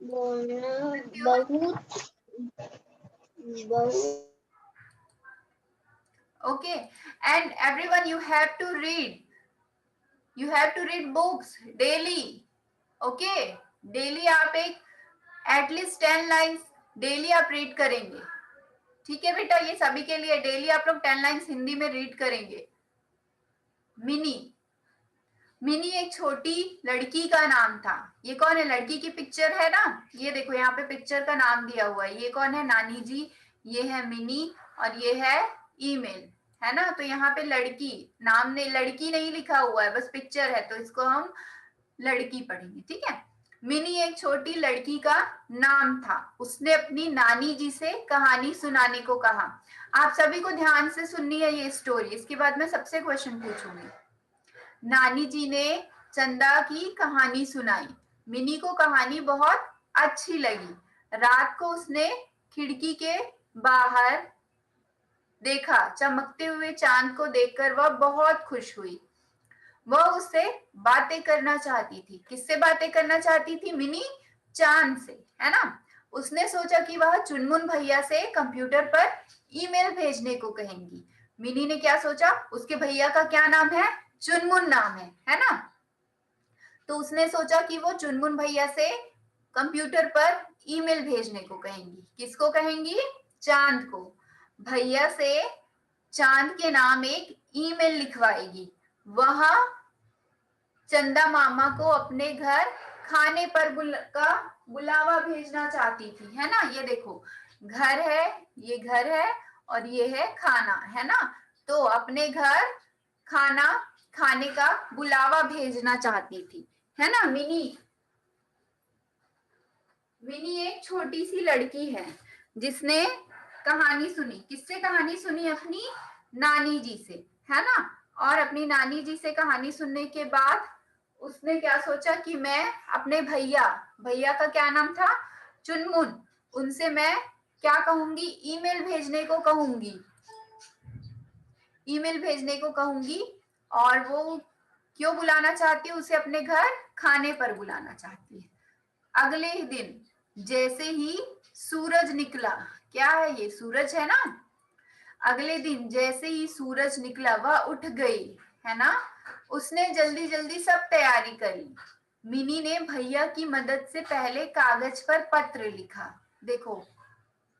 बहुत बहुत Okay, and everyone, you have to read. You have to read books daily. Okay, daily आप एक at least 10 lines daily आप read करेंगे. ठीक है बेटा, ये सभी के लिए डेली आप लोग 10 लाइन्स हिंदी में रीड करेंगे. मिनी. मिनी एक छोटी लड़की का नाम था. ये कौन है? लड़की की पिक्चर है ना. ये देखो यहाँ पे पिक्चर का नाम दिया हुआ है. ये कौन है? नानी जी. ये है मिनी और ये है ईमेल, है ना. तो यहाँ पे लड़की नाम ने लड़की नहीं लिखा हुआ है, बस पिक्चर है, तो इसको हम लड़की पढ़ेंगे. ठीक है. मिनी एक छोटी लड़की का नाम था. उसने अपनी नानी जी से कहानी सुनाने को कहा. आप सभी को ध्यान से सुननी है ये स्टोरी. इसके बाद मैं सबसे क्वेश्चन पूछूंगी. नानी जी ने चंदा की कहानी सुनाई. मिनी को कहानी बहुत अच्छी लगी. रात को उसने खिड़की के बाहर देखा. चमकते हुए चांद को देखकर वह बहुत खुश हुई. वह उससे बातें करना चाहती थी. किससे बातें करना चाहती थी मिनी? चांद से, है ना. उसने सोचा कि वह चुनमुन भैया से कंप्यूटर पर ईमेल भेजने को कहेंगी. मिनी ने क्या सोचा? उसके भैया का क्या नाम है? चुनमुन नाम है ना. तो उसने सोचा कि वो चुनमुन भैया से कंप्यूटर पर ईमेल भेजने को कहेंगी. किसको कहेंगी? चांद को. भैया से चांद के नाम एक ईमेल लिखवाएगी. वह चंदा मामा को अपने घर खाने पर बुलावा भेजना चाहती थी, है ना. ये देखो, घर है, ये घर है और ये है खाना, है ना. तो अपने घर खाना खाने का बुलावा भेजना चाहती थी, है ना. मिनी एक छोटी सी लड़की है जिसने कहानी सुनी. किससे कहानी सुनी? अपनी नानी जी से, है ना. और अपनी नानी जी से कहानी सुनने के बाद उसने क्या सोचा कि मैं अपने भैया का क्या नाम था? चुनमुन. उनसे मैं क्या कहूंगी? ईमेल भेजने को कहूंगी. ईमेल भेजने को कहूंगी. और वो क्यों बुलाना चाहती है? उसे अपने घर खाने पर बुलाना चाहती है. अगले ही दिन जैसे ही सूरज निकला. क्या है ये? सूरज है ना. अगले दिन जैसे ही सूरज निकला वह उठ गई, है ना. उसने जल्दी जल्दी सब तैयारी करी. मिनी ने भैया की मदद से पहले कागज पर पत्र लिखा. देखो,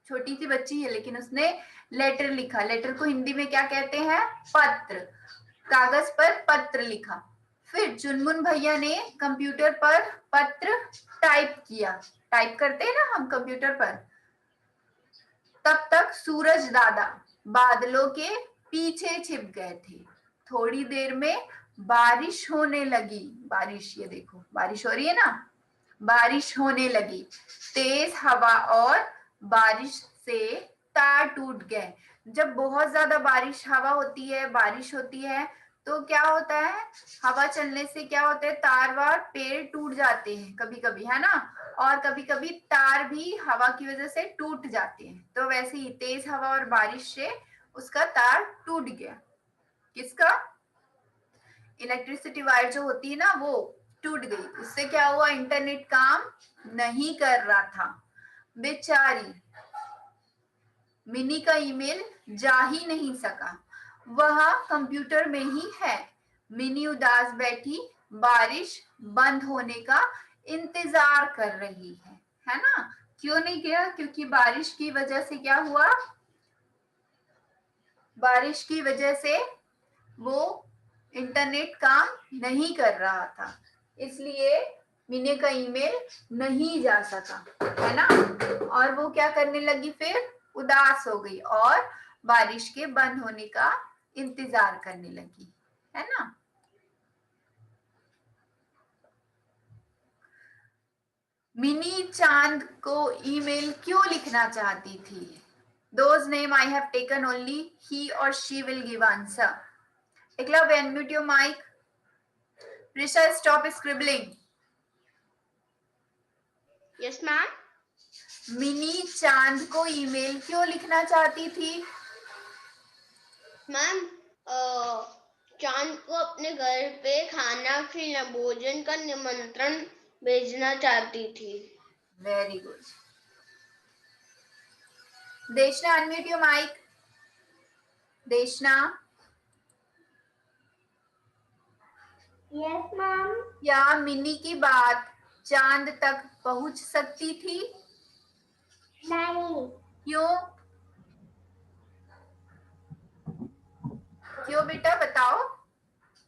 छोटी सी बच्ची है लेकिन उसने लेटर लिखा. लेटर को हिंदी में क्या कहते हैं? पत्र. कागज पर पत्र लिखा. फिर चुनमुन भैया ने कंप्यूटर पर पत्र टाइप किया. टाइप करते हैं ना हम कंप्यूटर पर. तब तक सूरज दादा बादलों के पीछे छिप गए थे. थोड़ी देर में बारिश होने लगी. बारिश, ये देखो बारिश हो रही है ना. बारिश होने लगी. तेज हवा और बारिश से तार टूट गए. जब बहुत ज्यादा हवा होती है, बारिश होती है, तो क्या होता है? हवा चलने से क्या होता है? तार वार पेड़ टूट जाते हैं कभी कभी, है ना. और कभी कभी तार भी हवा की वजह से टूट जाते हैं. तो वैसे ही तेज हवा और बारिश से उसका तार टूट गया. किसका? इलेक्ट्रिसिटी वायर जो होती है ना, वो टूट गई. उससे क्या हुआ? इंटरनेट काम नहीं कर रहा था. बेचारी मिनी का ईमेल जा ही नहीं सका. वह कंप्यूटर में ही है. मिनी उदास बैठी बारिश बंद होने का इंतजार कर रही है ना. क्यों नहीं गया? क्योंकि बारिश की वजह से क्या हुआ? बारिश की वजह से वो इंटरनेट काम नहीं कर रहा था, इसलिए मिनी का ईमेल नहीं जा सका, है ना. और वो क्या करने लगी? फिर उदास हो गई और बारिश के बंद होने का इंतजार करने लगी, है ना. मिनी चांद को ईमेल क्यों लिखना चाहती थी? Those name I have taken only he or she will give answer. Eklavya, unmute your mic. Prisha, stop scribbling. Yes ma'am. Mini चांद को ईमेल क्यों लिखना चाहती थी? मैम चांद को अपने घर पे खाना खिलाना, भोजन का निमंत्रण भेजना चाहती थी। Very good. Deshna, unmute your mic. देशना। Yes ma'am. क्या मिनी की बात चांद तक पहुंच सकती थी? नहीं। क्यों? क्यों बेटा बताओ?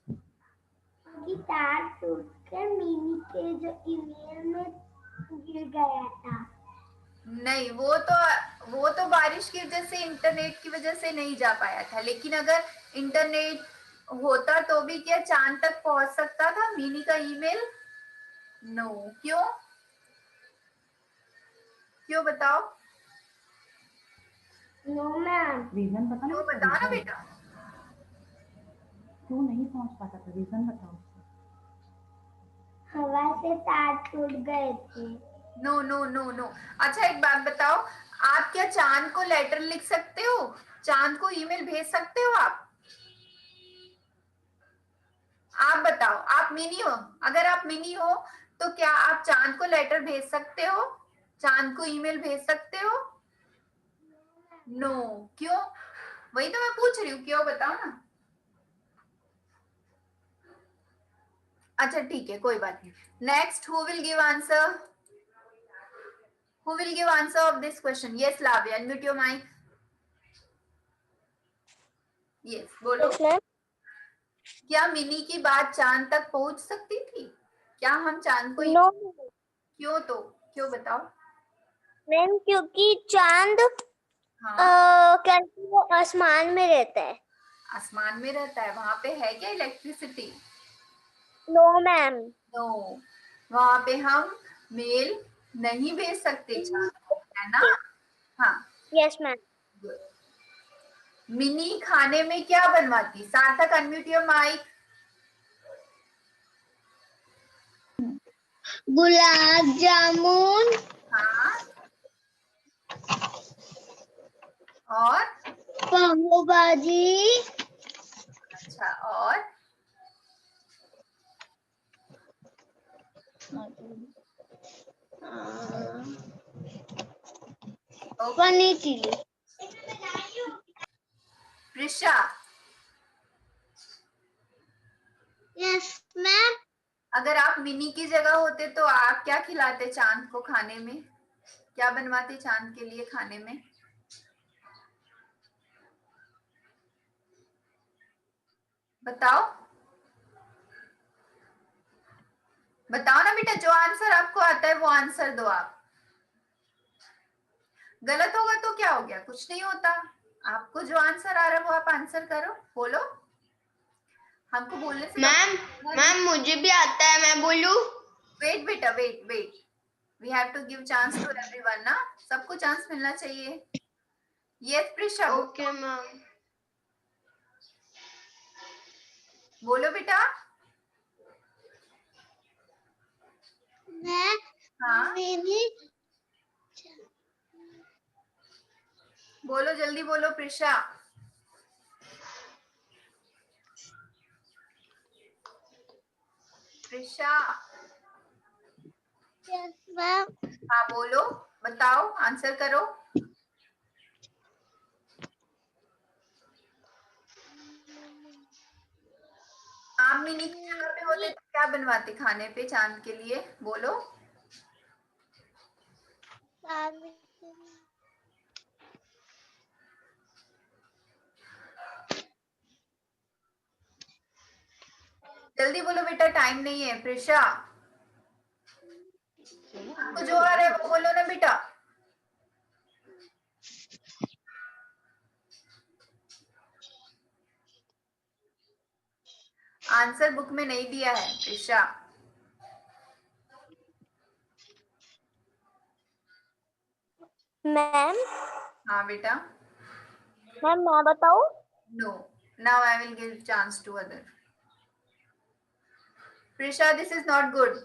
क्योंकि तार टूटकर मिनी के जो ईमेल में गिर गया था। नहीं, वो तो बारिश की वजह से, इंटरनेट की वजह से नहीं जा पाया था, लेकिन अगर इंटरनेट होता तो भी क्या चांद तक पहुंच सकता था मिनी का ईमेल? नो। क्यों? क्यों बताओ? No ma'am. रीजन पता क्यों नहीं, बताओ ना बेटा। क्यों नहीं पहुंच पाता था, रीजन बताओ। हवा से तार टूट गए थे। No no no no. अच्छा एक बात बताओ, आप क्या चांद को लेटर लिख सकते हो? चांद को ईमेल भेज सकते हो आप? आप बताओ, आप मिनी हो, अगर आप मिनी हो तो क्या आप चांद को लेटर भेज सकते हो? चांद को ईमेल भेज सकते हो? नो। क्यों? वही तो मैं पूछ रही हूँ, क्यों बताओ ना। अच्छा ठीक है, कोई बात नहीं। Next, who will give answer? Who will give answer of this question? Yes, Lavya, unmute your mic. Yes, बोलो। Yes, ma'am. क्या मिनी की बात चांद तक पहुंच सकती थी? क्या हम चांद को No, क्यों? तो क्यों बताओ? मैम, क्योंकि चांद हाँ, कैसे वो आसमान में रहता है। आसमान में रहता है, वहां पे है क्या इलेक्ट्रिसिटी? No ma'am. नो, वहां पे हम मेल नहीं भेज सकते चांद को, है ना? हाँ। Yes ma'am. मिनी खाने में क्या बनवाती? Sarthak, unmute your mic. Gulab jamun, हाँ, और? पाव भाजी, अच्छा, और? Paneer chilli. Prisha, yes ma'am. अगर आप मिनी की जगह होते तो आप क्या खिलाते चांद को खाने में? क्या बनवाते चांद के लिए खाने में? बताओ, बताओ ना बेटा, जो आंसर आपको आता है वो आंसर दो आप। गलत होगा तो क्या हो गया, कुछ नहीं होता। आपको जो आंसर आ रहा है वो आप आंसर करो, बोलो। हमको बोलने से मैम मुझे भी आता है, मैं बोलूं? वेट बेटा, wait wait, we have to give chance to everyone ना, सबको चांस मिलना चाहिए। Yes Prisha, okay ma'am. बोलो बेटा। मैं हाँ, मेरी बोलो जल्दी बोलो प्रिशा। Prisha, yes ma'am. हाँ बोलो, बताओ, आंसर करो। आप मिनी की जगह पे होते तो क्या बनवाते खाने पे चांद के लिए, बोलो। जल्दी बोलो बेटा, टाइम नहीं है। प्रिशा, आपको जो आ रहा है वो बोलो ना बेटा। आंसर बुक में नहीं दिया है प्रिशा। मैम, हाँ बेटा। मैं बताऊं? No, now I will give chance to other. Prisha, this is not good.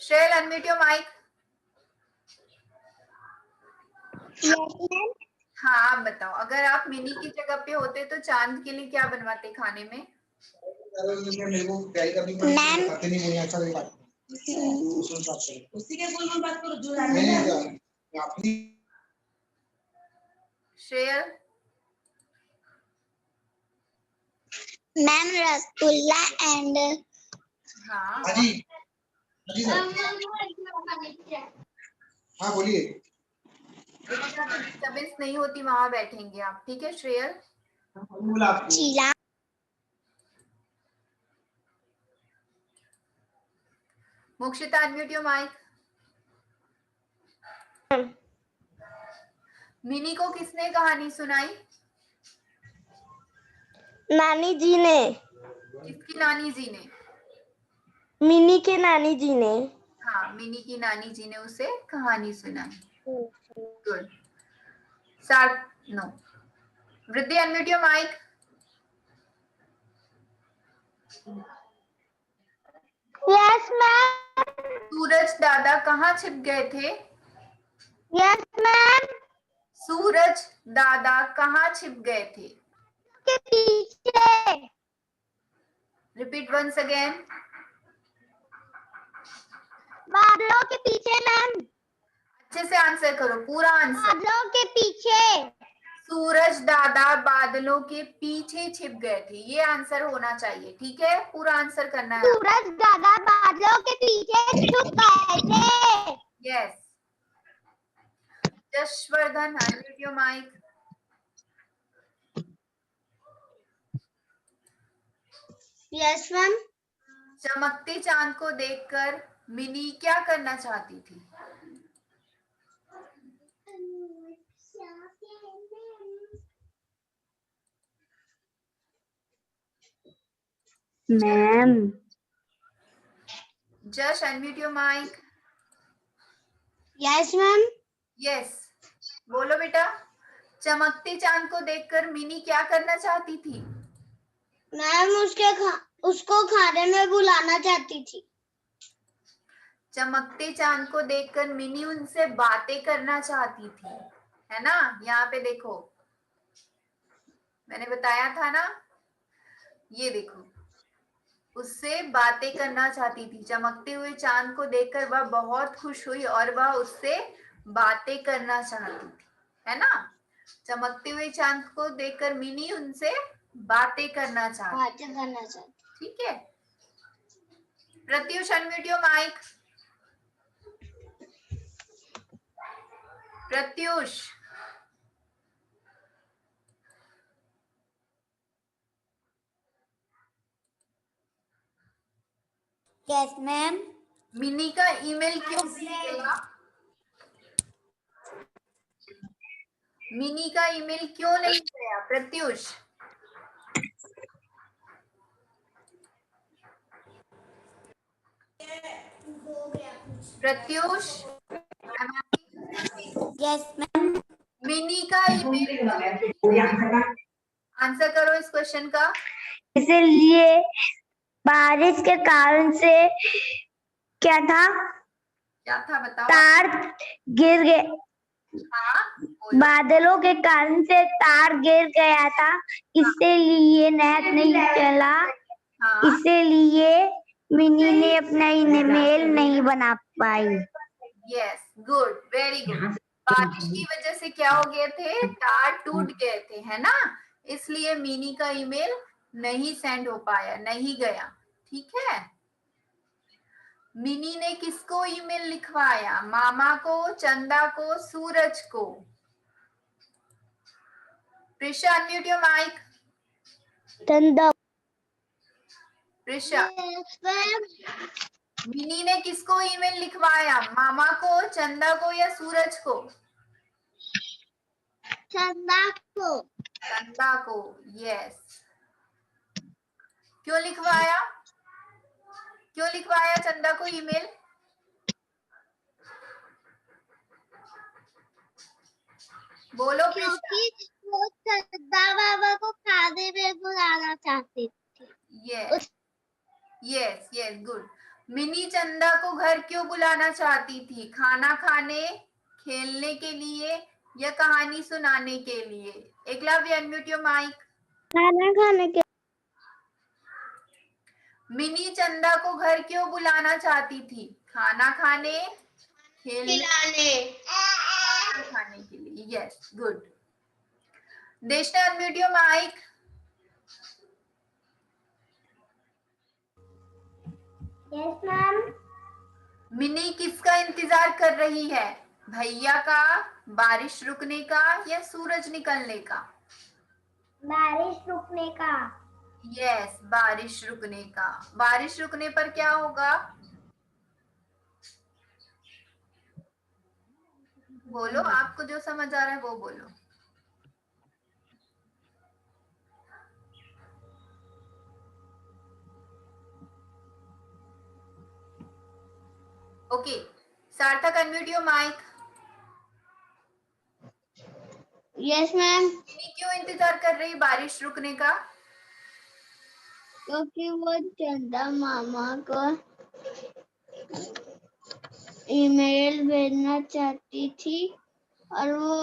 Shreyal, unmute your mic. Yes ma'am. हाँ आप बताओ, अगर आप मिनी की जगह पे होते तो चांद के लिए क्या बनवाते खाने में? मैम श्रेयल? मैम रसगुल्ला एंड हाँ हाँ बोलिए। बेटा जहाँ पे डिस्टर्बेंस नहीं होती वहां बैठेंगे आप, ठीक है Shreyal? Cheela. Mokshita unmute your mic. Mini को किसने कहानी सुनाई? नानी जी ने, किसकी नानी जी ने? मिनी के नानी जी ने। हाँ मिनी की नानी जी ने उसे कहानी सुनाई। Good. No. Vriddhi unmute your mic. Yes ma'am. सूरज दादा कहाँ छिप गए थे? Yes ma'am. सूरज दादा कहाँ छिप गए थे? के पीछे। Repeat once again. बादलों के पीछे मैम। अच्छे से आंसर करो, पूरा आंसर। बादलों के पीछे। सूरज दादा बादलों के पीछे छिप गए थे, ये आंसर होना चाहिए, ठीक है? पूरा आंसर करना है। सूरज दादा बादलों के पीछे छुप गए थे। Yes. Jashvardhan unmute your mic. Yes ma'am. चमकते चांद को देखकर मिनी क्या करना चाहती थी? Ma'am. Jash unmute your mic. Yes ma'am. Yes बोलो बेटा। चमकते चांद को देखकर मिनी क्या करना चाहती थी? मैम उसको खाने में बुलाना चाहती थी। चमकते चांद को देखकर मिनी उनसे बातें करना चाहती थी, है ना? यहाँ पे देखो, मैंने बताया था ना, ये देखो, उससे बातें करना चाहती थी। चमकते हुए चांद को देखकर वह बहुत खुश हुई और वह उससे बातें करना चाहती थी, है ना? चमकते हुए चांद को देखकर मिनी उनसे बातें करना चाहती, ठीक है? Pratyush unmute your mic. Pratyush. Yes ma'am. Mini का ईमेल क्यों नहीं गया? मिनी का ईमेल क्यों नहीं गया प्रत्युष? Pratyush yes ma'am. मिनी का ईमेल आंसर करो इस क्वेश्चन का। इसलिए बारिश के कारण से क्या था? क्या था बताओ? तार गिर गए। हाँ बोलो। बादलों के कारण से तार गिर गया था, इसीलिए नेट नहीं चला। हाँ इसीलिए मिनी ने अपना ईमेल नहीं बना पाई। Yes good, very good. बारिश की वजह से क्या हो गए थे? तार टूट गए थे, है ना? इसलिए मिनी का ईमेल नहीं सेंड हो पाया, नहीं गया, ठीक है? मिनी ने किसको ईमेल लिखवाया? मामा को, चंदा को, सूरज को? Prisha unmute your mic. चंदा। प्रिशा, मिनी ने किसको ईमेल लिखवाया? मामा को, चंदा को या सूरज को? चंदा को। चंदा को, यस। क्यों लिखवाया? क्यों लिखवाया चंदा को ईमेल? बोलो प्रिशा। क्योंकि वो चंदा बाबा को खाने में बुलाना चाहती थी। Yes yes yes good. Mini चंदा को घर क्यों बुलाना चाहती थी? खाना खाने, खेलने के लिए या कहानी सुनाने के लिए? Eklavya, unmute your mic. खाना खाने के मिनी चंदा को घर क्यों बुलाना चाहती थी? खाना खाने, खेलने, खिलाने। खाना खाने के लिए। Yes, good. Deshna, unmute your mic. Yes ma'am. Mini किसका इंतजार कर रही है? भैया का, बारिश रुकने का या सूरज निकलने का? बारिश रुकने का। यस, बारिश रुकने का। बारिश रुकने पर क्या होगा? बोलो, आपको जो समझ आ रहा है वो बोलो। Okay, Sarthak, unmute your mic. Yes ma'am. Mini क्यों इंतजार कर रही बारिश रुकने का? क्योंकि वो चंदा मामा को ईमेल भेजना चाहती थी और वो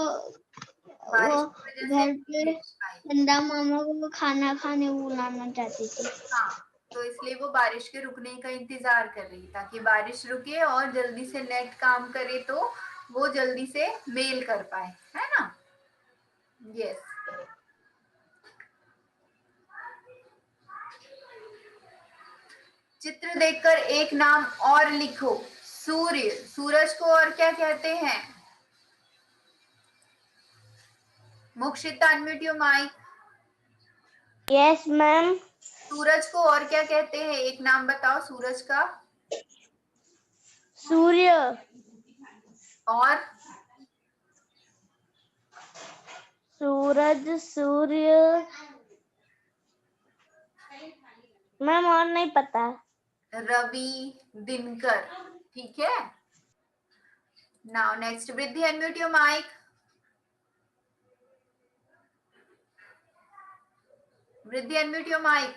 बारिश की वजह से घर पे भेज पाई। चंदा मामा को खाना खाने बुलाना चाहती थी। हाँ, तो इसलिए वो बारिश के रुकने का इंतजार कर रही ताकि बारिश रुके और जल्दी से नेट काम करे तो वो जल्दी से मेल कर पाए, है ना? यस। चित्र देखकर एक नाम और लिखो। सूर्य, सूरज को और क्या कहते हैं? Mokshita, unmute your mic. Yes ma'am. सूरज को और क्या कहते हैं? एक नाम बताओ सूरज का। सूर्य। और सूरज, सूर्य। मैम और नहीं पता। रवि, दिनकर। ठीक है। Now next, Vriddhi, unmute your mic. Vriddhi, unmute your mic.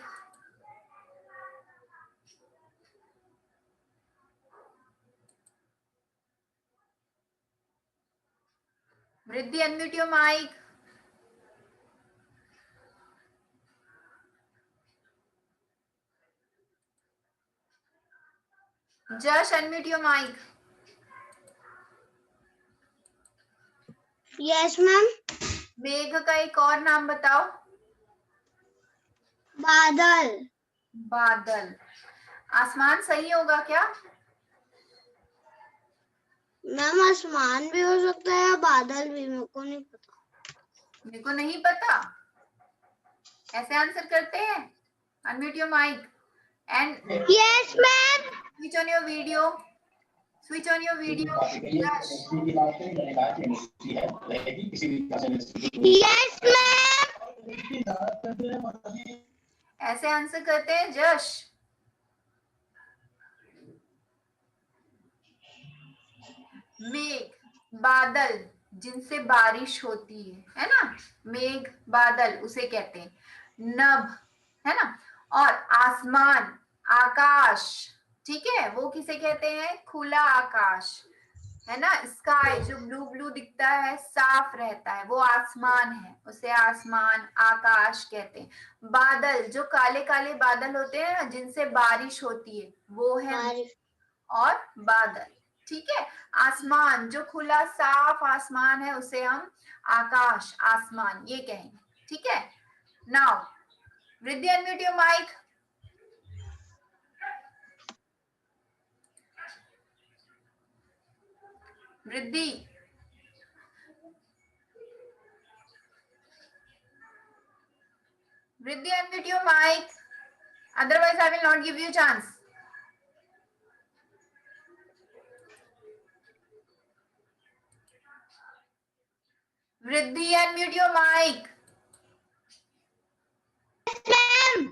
Vriddhi, unmute your mic. Jash, unmute your mic. Yes ma'am. मेघ का एक और नाम बताओ। बादल। बादल। आसमान सही होगा क्या? मैम आसमान भी हो सकता है, बादल भी, मेरे को नहीं पता। मेरे को नहीं पता। ऐसे आंसर करते हैं। Unmute your mic and yes ma'am. Switch on your video. Switch on your video. Yes ma'am. ऐसे आंसर करते हैं जश। मेघ, बादल जिनसे बारिश होती है ना? मेघ, बादल उसे कहते हैं। नभ, है ना? और आसमान, आकाश, ठीक है, वो किसे कहते हैं? खुला आकाश, है ना? स्काई जो ब्लू ब्लू दिखता है, साफ रहता है, वो आसमान है, उसे आसमान, आकाश कहते हैं। बादल जो काले काले बादल होते हैं ना, जिनसे बारिश होती है, वो है और बादल। ठीक है। आसमान जो खुला साफ आसमान है, उसे हम आकाश, आसमान ये कहेंगे। ठीक है। नाउ वृद्धि, unmute your mic. Vriddhi, Vriddhi, unmute your mic, otherwise I will not give you chance. Vriddhi, unmute your mic. Ma'am.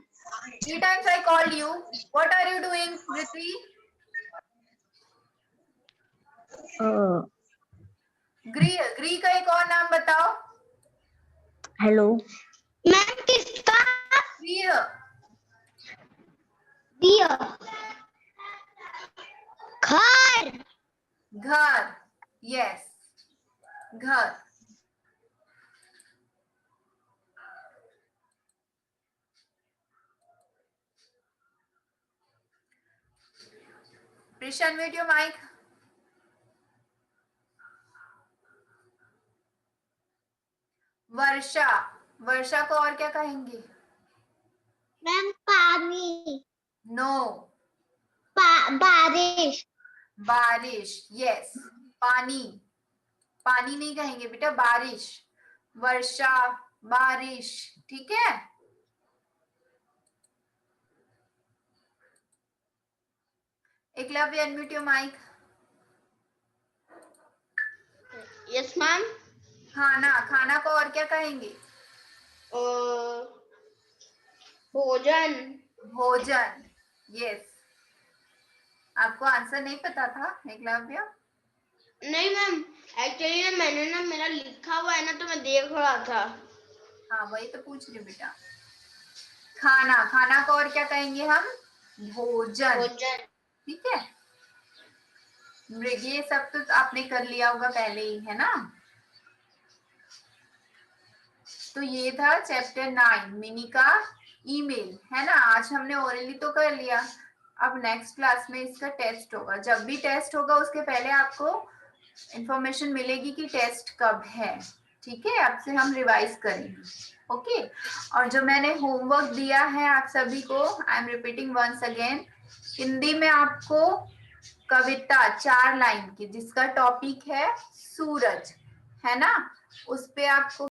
3 times I called you. What are you doing, Vrithi? ग्री का एक और नाम बताओ। हेलो मैम किसका? ग्रीह, दिया। घर। घर, यस, घर। Prish unmute your mic. वर्षा, वर्षा को और क्या कहेंगे? मैम पानी। नो। बारिश। बारिश, यस। पानी, पानी नहीं कहेंगे बेटा, बारिश। वर्षा, बारिश, ठीक है। Eklavya unmute your mic. Yes ma'am. खाना, खाना को और क्या कहेंगे? भोजन। भोजन, यस। आपको आंसर नहीं पता था एकलव्य? नहीं मैम, एक्चुअली ना मैंने ना मेरा लिखा हुआ है ना तो मैं देख रहा था। हाँ वही तो पूछ रही हूँ बेटा। खाना, खाना को और क्या कहेंगे हम? भोजन, भोजन। ठीक है। ये सब तो आपने कर लिया होगा पहले ही, है ना। तो ये था चैप्टर 9 मिनी का ईमेल, है ना। आज हमने ओरली तो कर लिया, अब नेक्स्ट क्लास में इसका टेस्ट होगा। जब भी टेस्ट होगा उसके पहले आपको इंफॉर्मेशन मिलेगी कि टेस्ट कब है, ठीक है। आपसे हम रिवाइज करेंगे, ओके। और जो मैंने होमवर्क दिया है आप सभी को, I am repeating once again, Hindi में आपको कविता 4 लाइन की जिसका टॉपिक है सूरज, है ना, उस पे आपको